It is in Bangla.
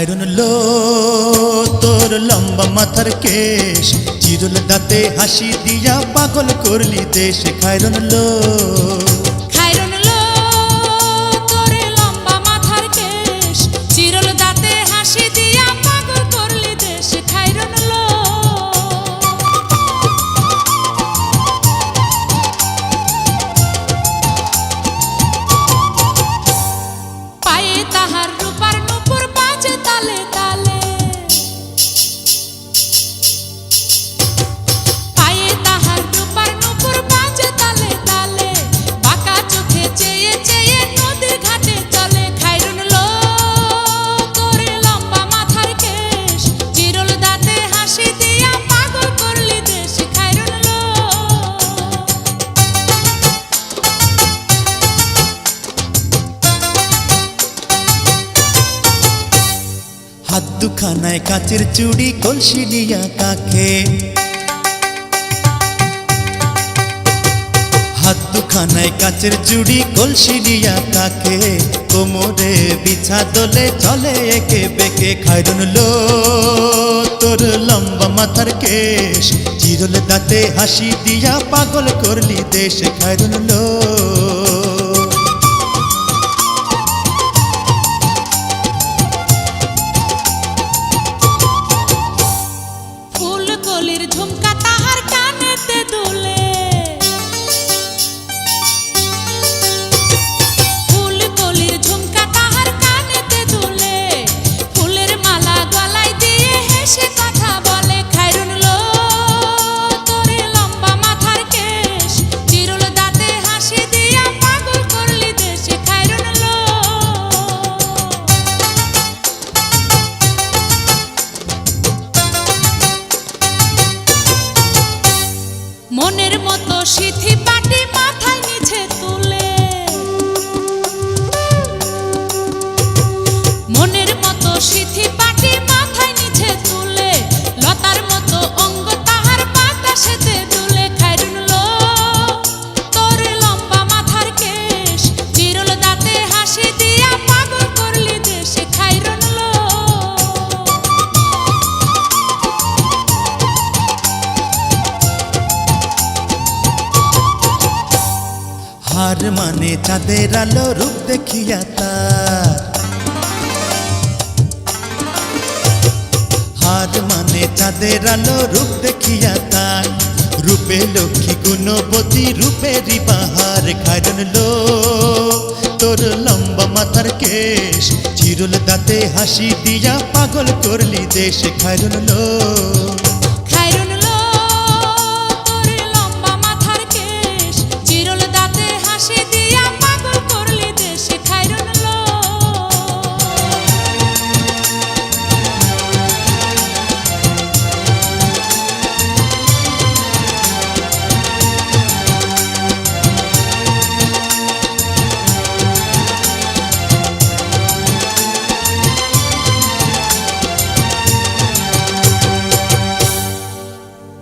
খায়রুন লো তোর লম্বা মাথার কেশ, চিরুল দাঁতে হাসি দিয়া পাগল করলি দেশ। খায়রুন লো খায়রুন লো তোর লম্বা মাথার কেশ, চিরল দাঁতে হাসি দিয়া পাগল করলি দেশ। খায়রুন লো পায়ে তাহার রূপার নূপুর বাজে তালে তালে, পায়ে তাহার রূপার নূপুর বাজে তালে তালে, বাঁকা চোখে চেয়ে চেয়ে নদীর ঘাটে চলে। খায়রুন লো তোর লম্বা মাথার কেশ, চিরল দাঁতে হাসি দিয়া পাগল করলি দেশ। খায়রুন লো হাত দুখানায় কাচের চুড়ি, কলসি নিয়া কাখে, হাত দুখানায় কাচের চুড়ি, কলসি নিয়া কাখে, কোমরে বিছা দোলে চলে একে বেঁকে। খায়রুন লো তোর লম্বা মাথার কেশ, চিরল দাঁতে হাসি দিয়া পাগল করলি দেশ। খায়রুন লো ফুল কলির ঝুমকা তাহার কানেতে দুলে, ফুল কলির ঝুমকা তাহার কানেতে দুলে, ফুলের মালা গলায় দিয়ে হেসে কথা বলে। খায়রুন লো তোর লম্বা মাথার কেশ, চিরল দাঁতে হাসি দিয়া পাগল করলি দেশ। খায়রুন লো মনের মতো সিথি পাটি মাথায় নিচে তুলে, মনের মতো সিথি পাটি মাথায় নিচে তুলে, লতার মতো অঙ্গ তাহার বাতাসেতে দুলে। খায়রুন লো তোর লম্বা মাথার কেশ, চিরল দাঁতে হাসি দিয়া পাগল করলি দেশ। খায়রুন লো হার মানে চাঁদের আলো, রূপ দেখিয়া তার, হার মানে চাঁদের আলো, রূপ দেখিয়া তার, রূপে লক্ষ্মী গুণবতী, রূপেরই বাহার। খায়রুন লো তোর লম্বা মাথার কেশ, চিরল দাঁতে হাসি দিয়া পাগল করলি দেশ। খায়রুন লো